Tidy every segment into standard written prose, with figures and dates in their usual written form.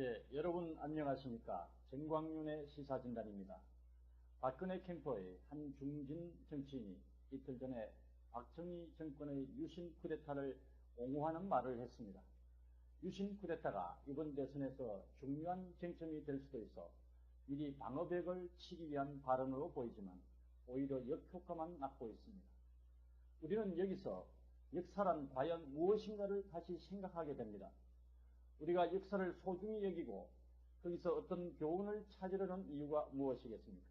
예, 여러분 안녕하십니까. 정광윤의 시사진단입니다. 박근혜 캠프의 한 중진 정치인이 이틀 전에 박정희 정권의 유신 쿠데타를 옹호하는 말을 했습니다. 유신 쿠데타가 이번 대선에서 중요한 쟁점이 될 수도 있어 미리 방어벽을 치기 위한 발언으로 보이지만 오히려 역효과만 낳고 있습니다. 우리는 여기서 역사란 과연 무엇인가를 다시 생각하게 됩니다. 우리가 역사를 소중히 여기고 거기서 어떤 교훈을 찾으려는 이유가 무엇이겠습니까?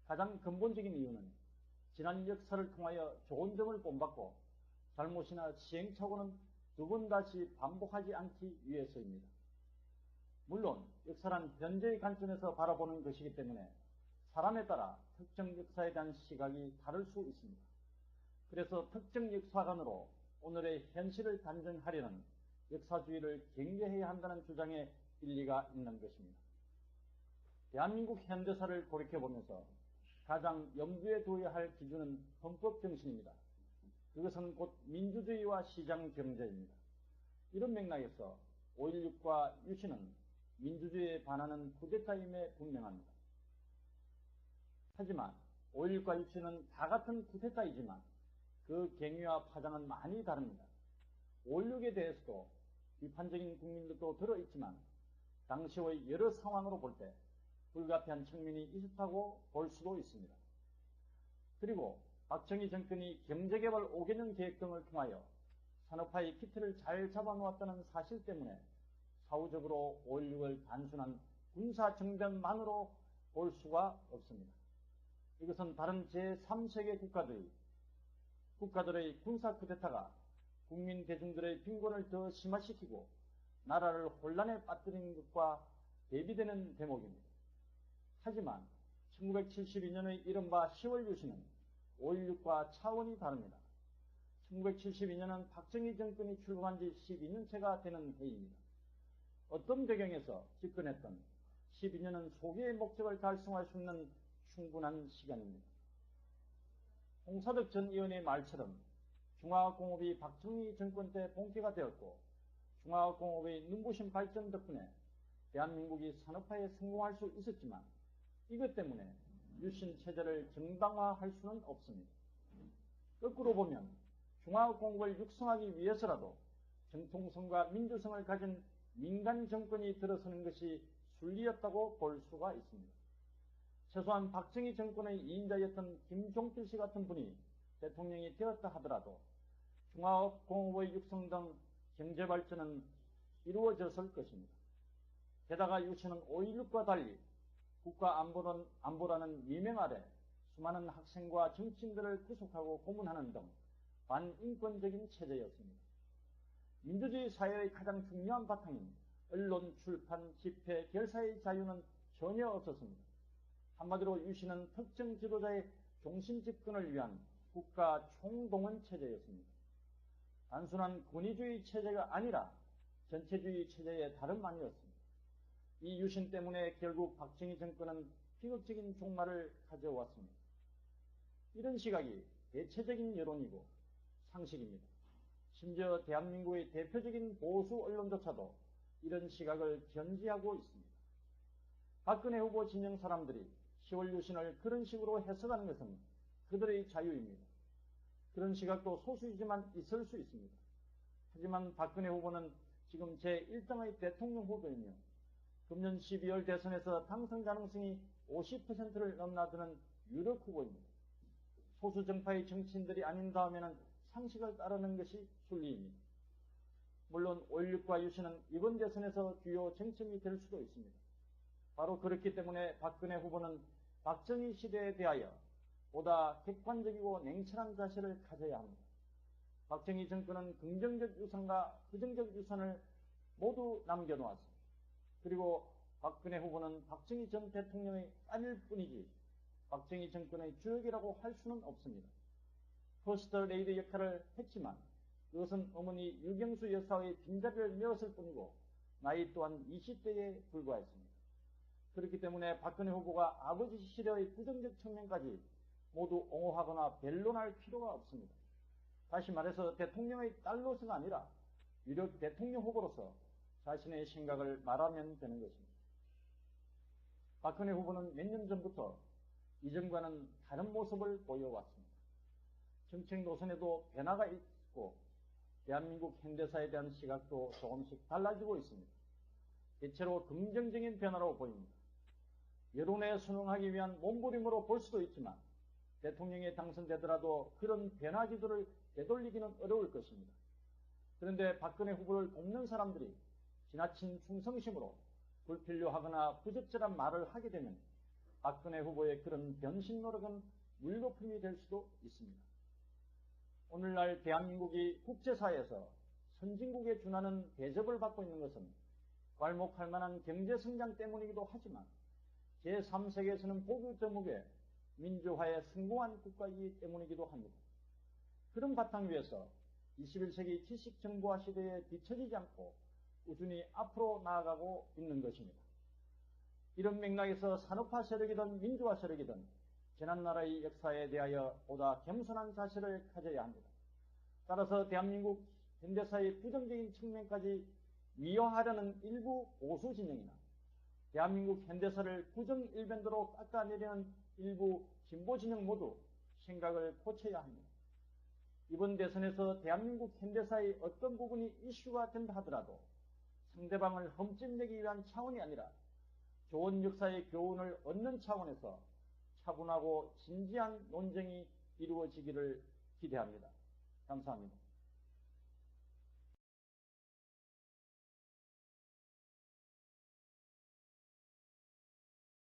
가장 근본적인 이유는 지난 역사를 통하여 좋은 점을 본받고 잘못이나 시행착오는 두 번 다시 반복하지 않기 위해서입니다. 물론 역사란 현재의 관점에서 바라보는 것이기 때문에 사람에 따라 특정 역사에 대한 시각이 다를 수 있습니다. 그래서 특정 역사관으로 오늘의 현실을 단정하려는 역사주의를 경계해야 한다는 주장에 일리가 있는 것입니다. 대한민국 현대사를 돌이켜보면서 가장 염두에 두어야 할 기준은 헌법 정신입니다. 그것은 곧 민주주의와 시장경제입니다. 이런 맥락에서 5.16과 유신은 민주주의에 반하는 쿠데타임에 분명합니다. 하지만 5.16과 유신은 다 같은 쿠데타이지만 그 경위와 파장은 많이 다릅니다. 5.16에 대해서도 비판적인 국민들도 들어있지만 당시의 여러 상황으로 볼 때 불가피한 측면이 있었다고 볼 수도 있습니다. 그리고 박정희 정권이 경제개발 5개년 계획 등을 통하여 산업화의 키트를 잘 잡아놓았다는 사실 때문에 사후적으로 5.16을 단순한 군사정변만으로 볼 수가 없습니다. 이것은 다른 제3세계 국가들의 군사 쿠데타가 국민 대중들의 빈곤을 더 심화시키고 나라를 혼란에 빠뜨리는 것과 대비되는 대목입니다. 하지만 1972년의 이른바 10월 유신은 5.16과 차원이 다릅니다. 1972년은 박정희 정권이 출범한 지 12년째가 되는 해입니다. 어떤 배경에서 집권했던 12년은 소기의 목적을 달성할 수 있는 충분한 시간입니다. 홍사덕 전 의원의 말처럼 중화학공업이 박정희 정권 때 본캐가 되었고 중화학공업의 눈부신 발전 덕분에 대한민국이 산업화에 성공할 수 있었지만 이것 때문에 유신 체제를 정당화할 수는 없습니다. 거꾸로 보면 중화학공업을 육성하기 위해서라도 정통성과 민주성을 가진 민간 정권이 들어서는 것이 순리였다고 볼 수가 있습니다. 최소한 박정희 정권의 2인자였던 김종필 씨 같은 분이 대통령이 되었다 하더라도 중화공업의 육성 등 경제발전은 이루어졌을 것입니다. 게다가 유신은 5.16과 달리 국가안보라는 미명 아래 수많은 학생과 정치인들을 구속하고 고문하는 등 반인권적인 체제였습니다. 민주주의 사회의 가장 중요한 바탕인 언론, 출판, 집회, 결사의 자유는 전혀 없었습니다. 한마디로 유신은 특정 지도자의 종신 집권을 위한 국가 총동원 체제였습니다. 단순한 권위주의 체제가 아니라 전체주의 체제의 다름 아니었습니다. 이 유신 때문에 결국 박정희 정권은 비극적인 종말을 가져왔습니다. 이런 시각이 대체적인 여론이고 상식입니다. 심지어 대한민국의 대표적인 보수 언론조차도 이런 시각을 견지하고 있습니다. 박근혜 후보 진영 사람들이 10월 유신을 그런 식으로 해석하는 것은 그들의 자유입니다. 그런 시각도 소수이지만 있을 수 있습니다. 하지만 박근혜 후보는 지금 제1등의 대통령 후보이며 금년 12월 대선에서 당선 가능성이 50%를 넘나드는 유력 후보입니다. 소수 정파의 정치인들이 아닌 다음에는 상식을 따르는 것이 순리입니다. 물론 5.16과 유신은 이번 대선에서 주요 쟁점이 될 수도 있습니다. 바로 그렇기 때문에 박근혜 후보는 박정희 시대에 대하여 보다 객관적이고 냉철한 자세를 가져야 합니다. 박정희 정권은 긍정적 유산과 부정적 유산을 모두 남겨놓았습니다. 그리고 박근혜 후보는 박정희 전 대통령의 딸일 뿐이지 박정희 정권의 주역이라고 할 수는 없습니다. 퍼스트 레이디 역할을 했지만 그것은 어머니 유경수 여사의 빈자리를 메웠을 뿐이고 나이 또한 20대에 불과했습니다. 그렇기 때문에 박근혜 후보가 아버지 시대의 부정적 측면까지 모두 옹호하거나 변론할 필요가 없습니다. 다시 말해서 대통령의 딸로서가 아니라 유력 대통령 후보로서 자신의 생각을 말하면 되는 것입니다. 박근혜 후보는 몇 년 전부터 이전과는 다른 모습을 보여왔습니다. 정책 노선에도 변화가 있고 대한민국 현대사에 대한 시각도 조금씩 달라지고 있습니다. 대체로 긍정적인 변화로 보입니다. 여론에 순응하기 위한 몸부림으로 볼 수도 있지만 대통령에 당선되더라도 그런 변화 기조를 되돌리기는 어려울 것입니다. 그런데 박근혜 후보를 돕는 사람들이 지나친 충성심으로 불필요하거나 부적절한 말을 하게 되면 박근혜 후보의 그런 변신 노력은 물거품이 될 수도 있습니다. 오늘날 대한민국이 국제사회에서 선진국에 준하는 대접을 받고 있는 것은 괄목할 만한 경제성장 때문이기도 하지만 제3세계에서는 보기 드물게 민주화에 성공한 국가이기 때문이기도 합니다. 그런 바탕 위에서 21세기 지식정보화 시대에 뒤처지지 않고 꾸준히 앞으로 나아가고 있는 것입니다. 이런 맥락에서 산업화 세력이든 민주화 세력이든 지난나라의 역사에 대하여 보다 겸손한 자세를 가져야 합니다. 따라서 대한민국 현대사의 부정적인 측면까지 미화하려는 일부 보수 진영이나 대한민국 현대사를 부정일변도로 깎아내리는 일부 진보 진영 모두 생각을 고쳐야 합니다. 이번 대선에서 대한민국 현대사의 어떤 부분이 이슈가 된다 하더라도 상대방을 흠집내기 위한 차원이 아니라 좋은 역사의 교훈을 얻는 차원에서 차분하고 진지한 논쟁이 이루어지기를 기대합니다. 감사합니다.